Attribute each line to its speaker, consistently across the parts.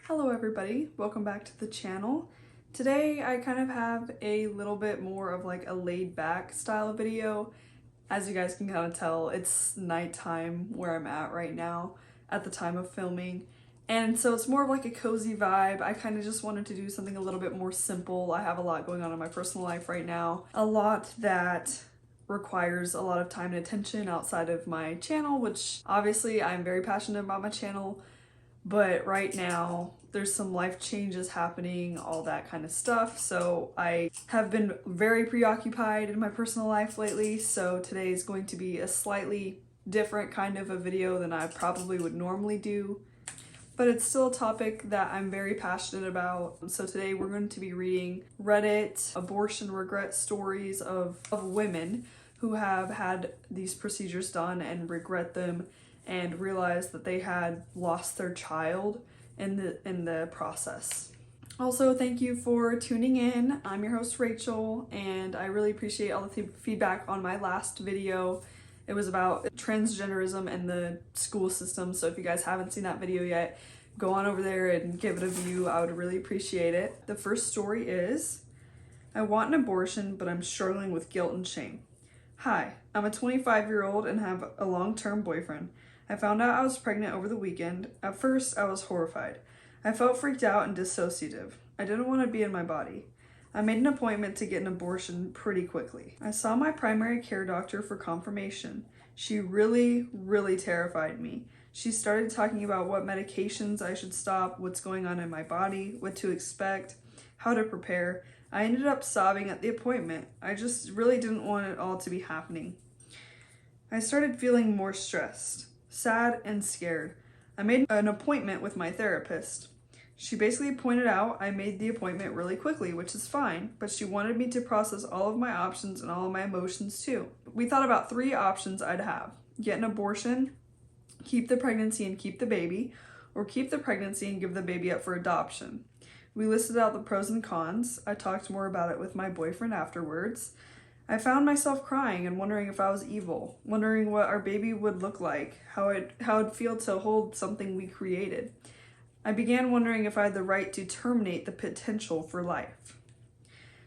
Speaker 1: Hello everybody, welcome back to the channel. Today I kind of have a little bit more of like a laid back style of video. As you guys can kind of tell, it's nighttime where I'm at right now at the time of filming. And so it's more of like a cozy vibe. I kind of just wanted to do something a little bit more simple. I have a lot going on in my personal life right now. A lot that requires a lot of time and attention outside of my channel, which obviously I'm very passionate about my channel. But right now there's some life changes happening, all that kind of stuff. So I have been very preoccupied in my personal life lately. So today is going to be a slightly different kind of a video than I probably would normally do. But it's still a topic that I'm very passionate about. So today we're going to be reading Reddit abortion regret stories of women who have had these procedures done and regret them and realized that they had lost their child in the process. Also, thank you for tuning in. I'm your host Rachel, and I really appreciate all the feedback on my last video. It was about transgenderism and the school system, so if you guys haven't seen that video yet, go on over there and give it a view. I would really appreciate it. The first story is, I want an abortion, but I'm struggling with guilt and shame. Hi, I'm a 25-year-old and have a long-term boyfriend. I found out I was pregnant over the weekend. At first, I was horrified. I felt freaked out and dissociative. I didn't want to be in my body. I made an appointment to get an abortion pretty quickly. I saw my primary care doctor for confirmation. She really terrified me. She started talking about what medications I should stop, what's going on in my body, what to expect, how to prepare. I ended up sobbing at the appointment. I just really didn't want it all to be happening. I started feeling more stressed, sad, and scared. I made an appointment with my therapist. She basically pointed out I made the appointment really quickly, which is fine, but she wanted me to process all of my options and all of my emotions too. We thought about 3 options I'd have: get an abortion, keep the pregnancy and keep the baby, or keep the pregnancy and give the baby up for adoption. We listed out the pros and cons. I talked more about it with my boyfriend afterwards. I found myself crying and wondering if I was evil, wondering what our baby would look like, how it'd feel to hold something we created. I began wondering if I had the right to terminate the potential for life.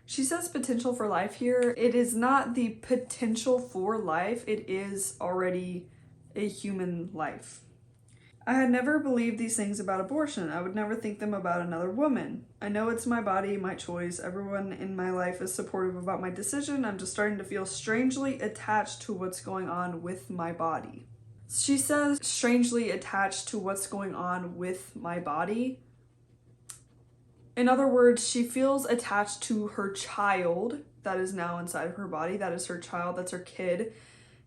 Speaker 1: She says potential for life here. It is not the potential for life, it is already a human life. I had never believed these things about abortion. I would never think them about another woman. I know it's my body, my choice. Everyone in my life is supportive about my decision. I'm just starting to feel strangely attached to what's going on with my body. She says strangely attached to what's going on with my body. In other words, she feels attached to her child that is now inside of her body. That is her child, that's her kid.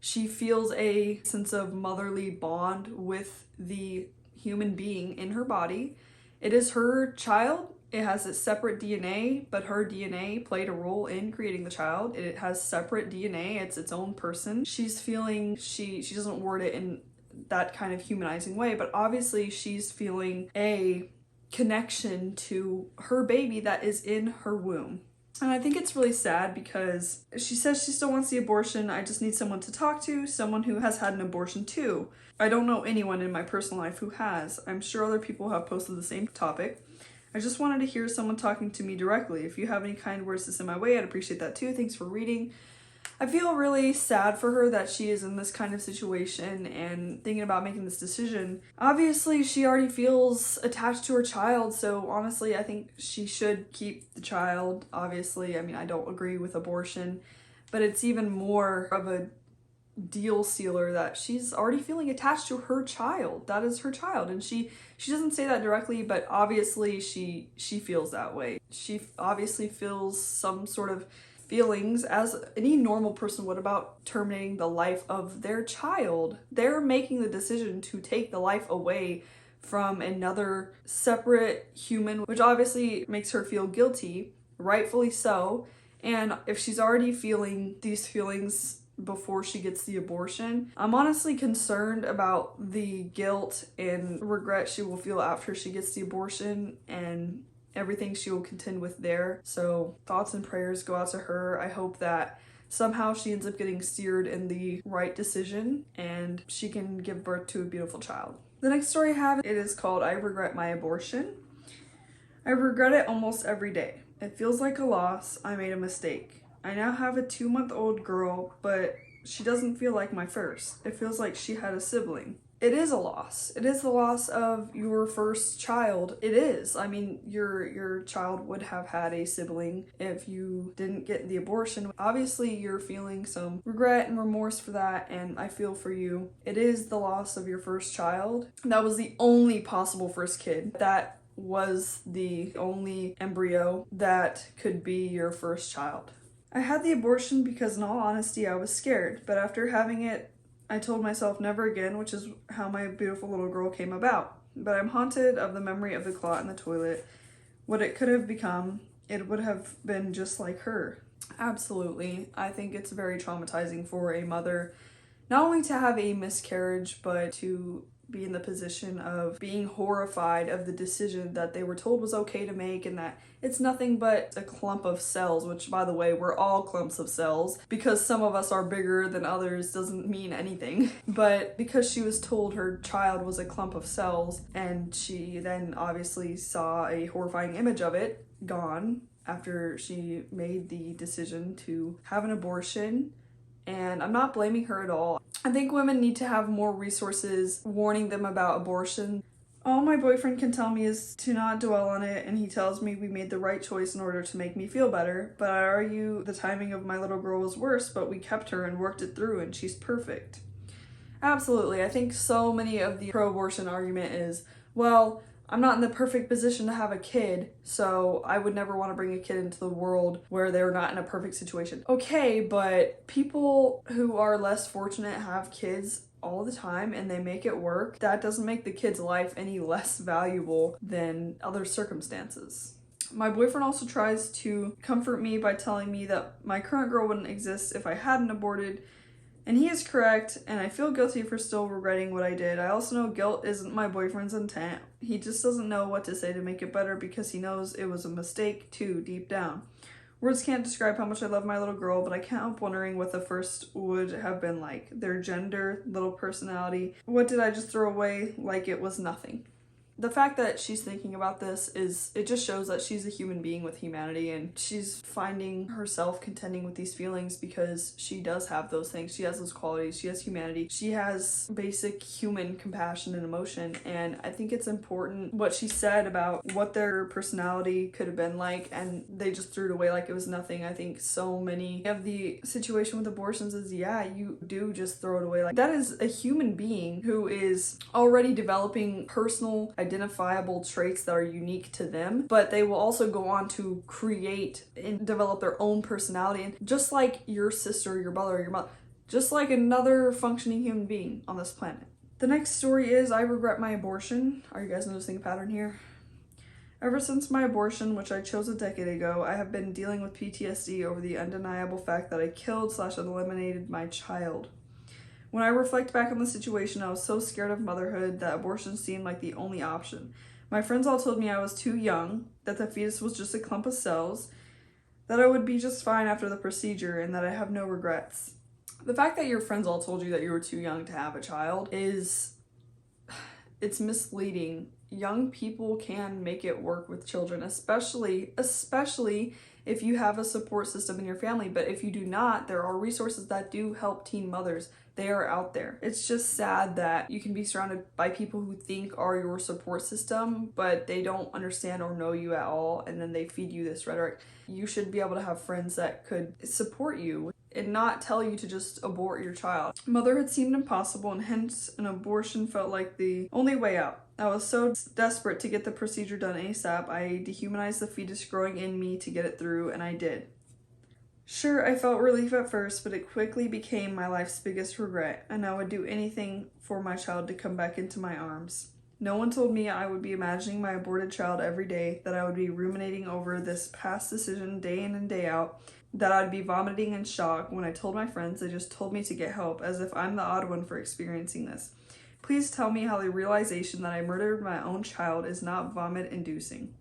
Speaker 1: She feels a sense of motherly bond with the human being in her body. It is her child. It has a separate DNA, but her DNA played a role in creating the child. It has separate DNA. It's its own person. She's feeling, she doesn't word it in that kind of humanizing way, but obviously she's feeling a connection to her baby that is in her womb. And I think it's really sad because she says she still wants the abortion. I just need someone to talk to, someone who has had an abortion too. I don't know anyone in my personal life who has. I'm sure other people have posted the same topic. I just wanted to hear someone talking to me directly. If you have any kind words to send my way, I'd appreciate that too. Thanks for reading. I feel really sad for her that she is in this kind of situation and thinking about making this decision. Obviously, she already feels attached to her child, so honestly, I think she should keep the child. Obviously, I mean, I don't agree with abortion, but it's even more of a deal sealer that she's already feeling attached to her child. That is her child, and she doesn't say that directly, but obviously she feels that way. She obviously feels some sort of feelings as any normal person would about terminating the life of their child. They're making the decision to take the life away from another separate human, which obviously makes her feel guilty, rightfully so. And if she's already feeling these feelings before she gets the abortion, I'm honestly concerned about the guilt and regret she will feel after she gets the abortion and everything she will contend with there. So thoughts and prayers go out to her. I hope that somehow she ends up getting steered in the right decision and she can give birth to a beautiful child. The next story I have, it is called I Regret My Abortion. I regret it almost every day. It feels like a loss. I made a mistake. I now have a 2-month-old girl, but she doesn't feel like my first. It feels like she had a sibling. It is a loss. It is the loss of your first child. It is. I mean, your child would have had a sibling if you didn't get the abortion. Obviously, you're feeling some regret and remorse for that, and I feel for you. It is the loss of your first child. That was the only possible first kid. That was the only embryo that could be your first child. I had the abortion because, in all honesty, I was scared, but after having it, I told myself never again, which is how my beautiful little girl came about. But I'm haunted of the memory of the clot in the toilet. What it could have become, it would have been just like her. Absolutely. I think it's very traumatizing for a mother, not only to have a miscarriage, but to be in the position of being horrified of the decision that they were told was okay to make, and that it's nothing but a clump of cells, which, by the way, we're all clumps of cells. Because some of us are bigger than others doesn't mean anything. But because she was told her child was a clump of cells, and she then obviously saw a horrifying image of it gone after she made the decision to have an abortion. And I'm not blaming her at all. I think women need to have more resources warning them about abortion. All my boyfriend can tell me is to not dwell on it, and he tells me we made the right choice in order to make me feel better. But I argue the timing of my little girl was worse, but we kept her and worked it through, and she's perfect. Absolutely. I think so many of the pro-abortion argument is, well, I'm not in the perfect position to have a kid, so I would never want to bring a kid into the world where they're not in a perfect situation. Okay, but people who are less fortunate have kids all the time and they make it work. That doesn't make the kid's life any less valuable than other circumstances. My boyfriend also tries to comfort me by telling me that my current girl wouldn't exist if I hadn't aborted. And he is correct, and I feel guilty for still regretting what I did. I also know guilt isn't my boyfriend's intent. He just doesn't know what to say to make it better because he knows it was a mistake too, deep down. Words can't describe how much I love my little girl, but I can't help wondering what the first would have been like. Their gender, little personality. What did I just throw away like it was nothing? The fact that she's thinking about this it just shows that she's a human being with humanity, and she's finding herself contending with these feelings because she does have those things. She has those qualities. She has humanity. She has basic human compassion and emotion, and I think it's important what she said about what their personality could have been like, and they just threw it away like it was nothing. I think so many of the situation with abortions is, yeah, you do just throw it away. Like, that is a human being who is already developing personal identifiable traits that are unique to them, but they will also go on to create and develop their own personality. And just like your sister, your brother, your mother, just like another functioning human being on this planet. The next story is, I regret my abortion. Are you guys noticing a pattern here? Ever since my abortion, which I chose a decade ago, I have been dealing with PTSD over the undeniable fact that I killed/eliminated my child. When I reflect back on the situation, I was so scared of motherhood that abortion seemed like the only option. My friends all told me I was too young, that the fetus was just a clump of cells, that I would be just fine after the procedure, and that I have no regrets. The fact that your friends all told you that you were too young to have a child it's misleading. Young people can make it work with children, especially if you have a support system in your family. But if you do not, there are resources that do help teen mothers. They are out there. It's just sad that you can be surrounded by people who think are your support system, but they don't understand or know you at all, and then they feed you this rhetoric. You should be able to have friends that could support you and not tell you to just abort your child. Motherhood seemed impossible, and hence an abortion felt like the only way out. I was so desperate to get the procedure done ASAP, I dehumanized the fetus growing in me to get it through, and I did. Sure, I felt relief at first, but it quickly became my life's biggest regret, and I would do anything for my child to come back into my arms. No one told me I would be imagining my aborted child every day, that I would be ruminating over this past decision day in and day out, that I'd be vomiting in shock. When I told my friends, they just told me to get help, as if I'm the odd one for experiencing this. Please tell me how the realization that I murdered my own child is not vomit-inducing.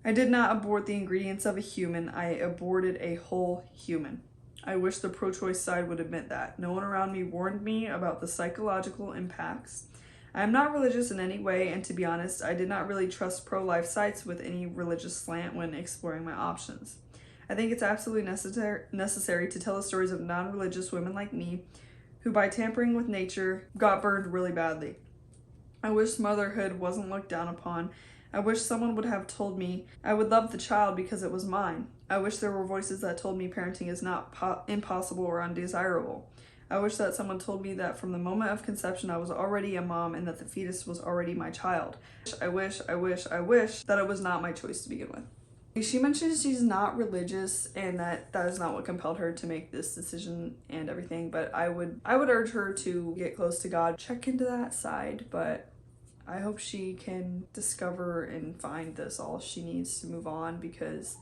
Speaker 1: I did not abort the ingredients of a human, I aborted a whole human. I wish the pro-choice side would admit that. No one around me warned me about the psychological impacts. I'm not religious in any way, and to be honest, I did not really trust pro-life sites with any religious slant when exploring my options. I think it's absolutely necessary to tell the stories of non-religious women like me who, by tampering with nature, got burned really badly. I wish motherhood wasn't looked down upon. I wish someone would have told me I would love the child because it was mine. I wish there were voices that told me parenting is not impossible or undesirable. I wish that someone told me that from the moment of conception I was already a mom and that the fetus was already my child. I wish that it was not my choice to begin with. She mentions she's not religious and that is not what compelled her to make this decision and everything, but I would urge her to get close to God, check into that side, but I hope she can discover and find this all she needs to move on, because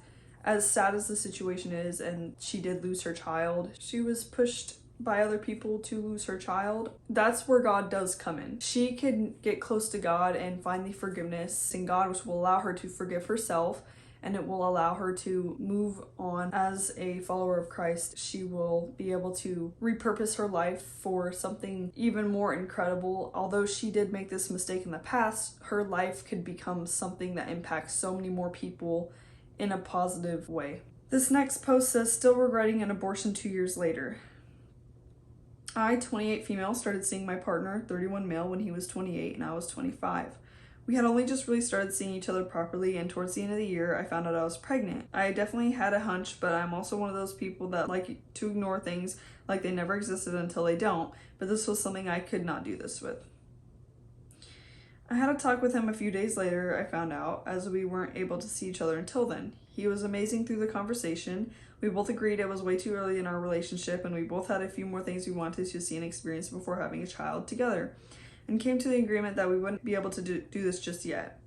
Speaker 1: as sad as the situation is, and she did lose her child, she was pushed by other people to lose her child. That's where God does come in. She can get close to God and find the forgiveness in God, which will allow her to forgive herself, and it will allow her to move on as a follower of Christ. She will be able to repurpose her life for something even more incredible. Although she did make this mistake in the past, her life could become something that impacts so many more people in a positive way. This next post says, still regretting an abortion 2 years later. I, 28 female, started seeing my partner, 31 male, when he was 28 and I was 25. We had only just really started seeing each other properly, and towards the end of the year, I found out I was pregnant. I definitely had a hunch, but I'm also one of those people that like to ignore things like they never existed until they don't, but this was something I could not do this with. I had a talk with him a few days later, I found out, as we weren't able to see each other until then. He was amazing through the conversation. We both agreed it was way too early in our relationship, and we both had a few more things we wanted to see and experience before having a child together, and came to the agreement that we wouldn't be able to do this just yet.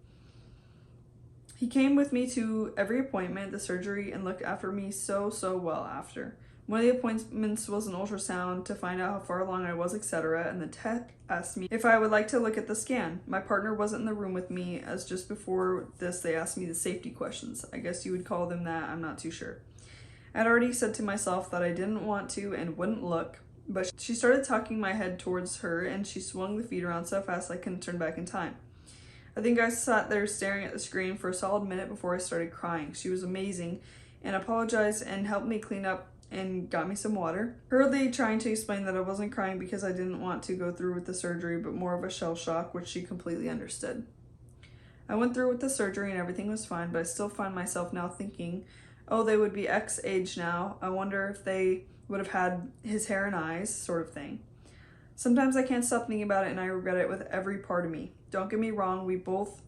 Speaker 1: He came with me to every appointment, the surgery, and looked after me so well after. One of the appointments was an ultrasound to find out how far along I was, etc., and the tech asked me if I would like to look at the scan. My partner wasn't in the room with me, as just before this they asked me the safety questions. I guess you would call them that, I'm not too sure. I'd already said to myself that I didn't want to and wouldn't look, but she started tucking my head towards her and she swung the feet around so fast I couldn't turn back in time. I think I sat there staring at the screen for a solid minute before I started crying. She was amazing and apologized and helped me clean up and got me some water. Hurriedly trying to explain that I wasn't crying because I didn't want to go through with the surgery, but more of a shell shock, which she completely understood. I went through with the surgery and everything was fine, but I still find myself now thinking, oh, they would be X age now. I wonder if they would have had his hair and eyes, sort of thing. Sometimes I can't stop thinking about it and I regret it with every part of me. Don't get me wrong, we both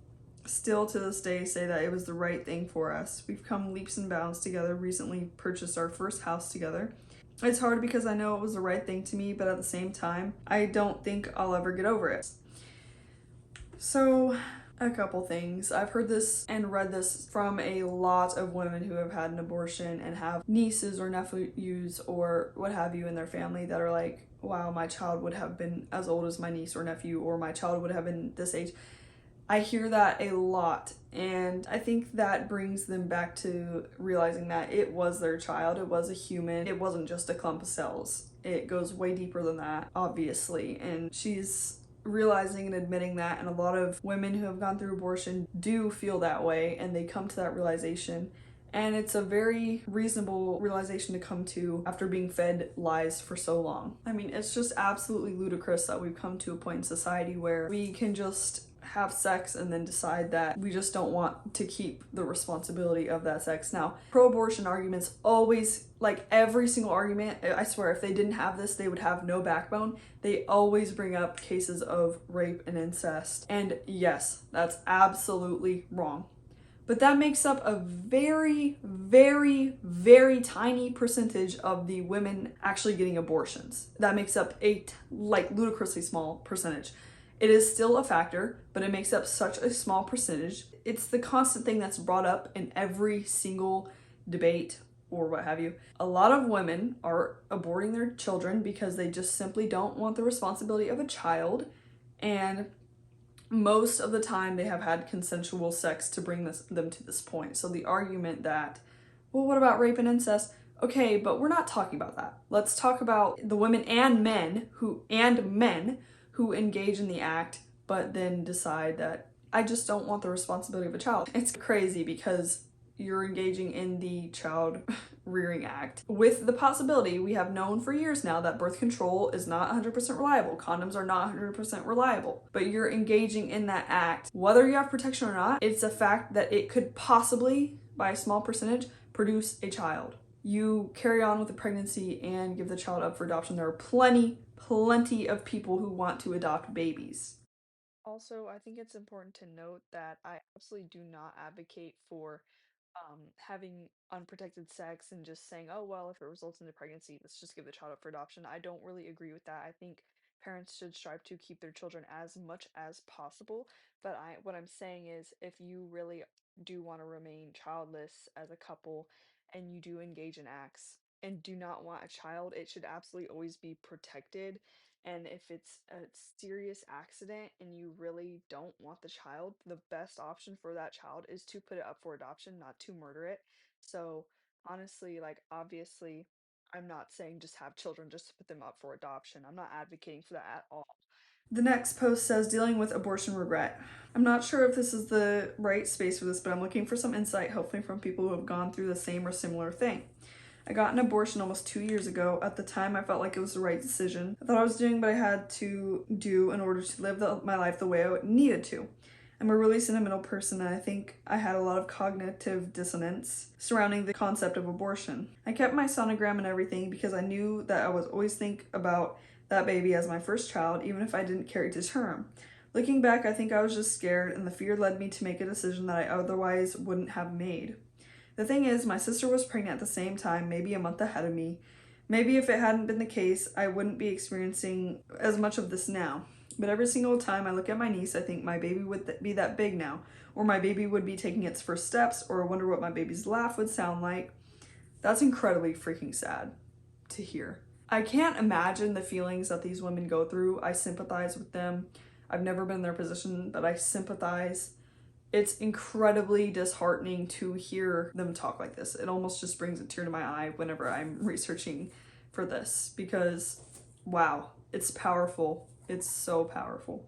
Speaker 1: still to this day say that it was the right thing for us. We've come leaps and bounds together, recently purchased our first house together. It's hard because I know it was the right thing to me, but at the same time, I don't think I'll ever get over it. So, a couple things. I've heard this and read this from a lot of women who have had an abortion and have nieces or nephews or what have you in their family that are like, wow, my child would have been as old as my niece or nephew, or my child would have been this age. I hear that a lot, and I think that brings them back to realizing that it was their child, it was a human, it wasn't just a clump of cells. It goes way deeper than that, obviously, and she's realizing and admitting that, and a lot of women who have gone through abortion do feel that way, and they come to that realization, and it's a very reasonable realization to come to after being fed lies for so long. I mean, it's just absolutely ludicrous that we've come to a point in society where we can just have sex and then decide that we just don't want to keep the responsibility of that sex. Now, pro-abortion arguments always, like every single argument, I swear if they didn't have this, they would have no backbone. They always bring up cases of rape and incest. And yes, that's absolutely wrong. But that makes up a very tiny percentage of the women actually getting abortions. That makes up a ludicrously small percentage. It is still a factor, but it makes up such a small percentage. It's the constant thing that's brought up in every single debate or what have you. A lot of women are aborting their children because they just simply don't want the responsibility of a child, and most of the time they have had consensual sex to bring them to this point. So the argument that, well, what about rape and incest? Okay, but we're not talking about that. Let's talk about the women and men who engage in the act but then decide that I just don't want the responsibility of a child. It's crazy because you're engaging in the child rearing act with the possibility we have known for years now that birth control is not 100% reliable. Condoms are not 100% reliable, but you're engaging in that act. Whether you have protection or not, it's a fact that it could possibly, by a small percentage, produce a child. You carry on with the pregnancy and give the child up for adoption. There are plenty of people who want to adopt babies. Also, I think it's important to note that I absolutely do not advocate for having unprotected sex and just saying, oh, well, if it results in a pregnancy, let's just give the child up for adoption. I don't really agree with that. I think parents should strive to keep their children as much as possible. But what I'm saying is, if you really do want to remain childless as a couple and you do engage in acts and do not want a child, it should absolutely always be protected. And if it's a serious accident and you really don't want the child, the best option for that child is to put it up for adoption, not to murder it. So, honestly, like, obviously, I'm not saying just have children just to put them up for adoption. I'm not advocating for that at all. The next post says dealing with abortion regret. I'm not sure if this is the right space for this, but I'm looking for some insight, hopefully from people who have gone through the same or similar thing. I got an abortion almost 2 years ago. At the time, I felt like it was the right decision. I thought I was doing what I had to do in order to live my life the way I needed to. I'm a really sentimental person, and I think I had a lot of cognitive dissonance surrounding the concept of abortion. I kept my sonogram and everything because I knew that I was always think about that baby as my first child, even if I didn't carry to term. Looking back, I think I was just scared, and the fear led me to make a decision that I otherwise wouldn't have made. The thing is, my sister was pregnant at the same time, maybe a month ahead of me. Maybe if it hadn't been the case, I wouldn't be experiencing as much of this now. But every single time I look at my niece, I think my baby would be that big now, or my baby would be taking its first steps, or I wonder what my baby's laugh would sound like. That's incredibly freaking sad to hear. I can't imagine the feelings that these women go through. I sympathize with them. I've never been in their position, but I sympathize. It's incredibly disheartening to hear them talk like this. It almost just brings a tear to my eye whenever I'm researching for this because, wow, it's powerful. It's so powerful.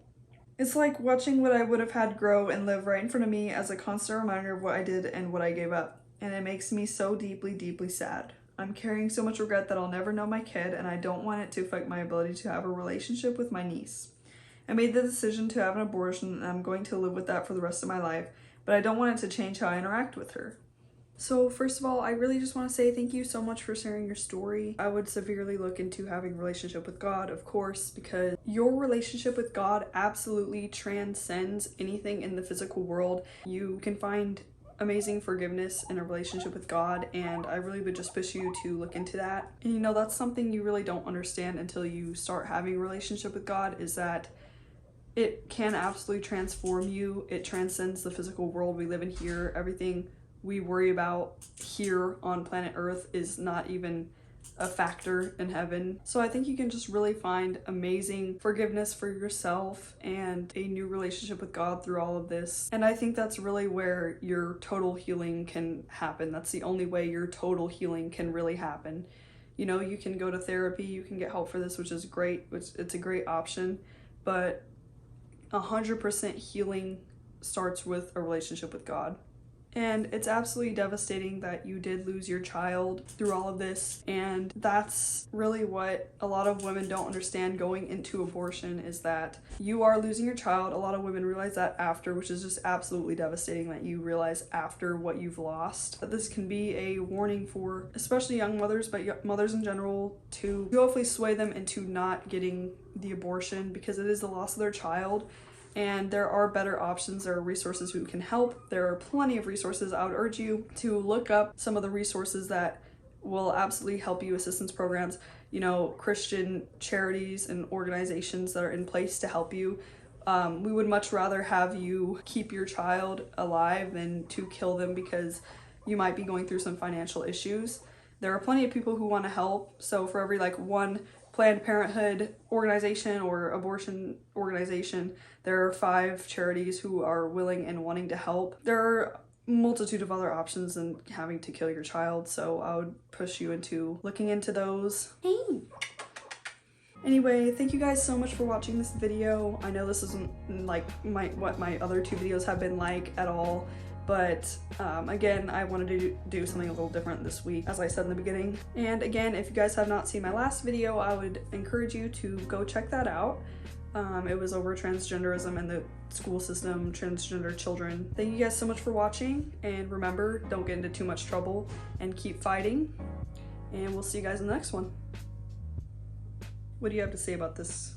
Speaker 1: It's like watching what I would have had grow and live right in front of me as a constant reminder of what I did and what I gave up. And it makes me so deeply, deeply sad. I'm carrying so much regret that I'll never know my kid, and I don't want it to affect my ability to have a relationship with my niece. I made the decision to have an abortion, and I'm going to live with that for the rest of my life, but I don't want it to change how I interact with her. So first of all, I really just want to say thank you so much for sharing your story. I would severely look into having a relationship with God, of course, because your relationship with God absolutely transcends anything in the physical world. You can find amazing forgiveness in a relationship with God, and I really would just push you to look into that. And you know, that's something you really don't understand until you start having a relationship with God, is that it can absolutely transform you. It transcends the physical world we live in here. Everything we worry about here on planet Earth is not even a factor in heaven. So I think you can just really find amazing forgiveness for yourself and a new relationship with God through all of this. And I think that's really where your total healing can happen. That's the only way your total healing can really happen. You know, you can go to therapy, you can get help for this, which is great, it's a great option, but 100% healing starts with a relationship with God. And it's absolutely devastating that you did lose your child through all of this. And that's really what a lot of women don't understand going into abortion, is that you are losing your child. A lot of women realize that after, which is just absolutely devastating that you realize after what you've lost. But this can be a warning for especially young mothers, but mothers in general, to hopefully sway them into not getting the abortion, because it is the loss of their child. And there are better options. There are resources who can help. There are plenty of resources. I would urge you to look up some of the resources that will absolutely help you, assistance programs, you know, Christian charities and organizations that are in place to help you. We would much rather have you keep your child alive than to kill them because you might be going through some financial issues. There are plenty of people who want to help. So for every like one Planned Parenthood organization or abortion organization, there are 5 charities who are willing and wanting to help. There are a multitude of other options than having to kill your child, so I would push you into looking into those. Hey! Anyway, thank you guys so much for watching this video. I know this isn't like what my other 2 videos have been like at all, but again, I wanted to do something a little different this week, as I said in the beginning. And again, if you guys have not seen my last video, I would encourage you to go check that out. It was over transgenderism and the school system, transgender children. Thank you guys so much for watching, and remember, don't get into too much trouble and keep fighting, and we'll see you guys in the next one. What do you have to say about this?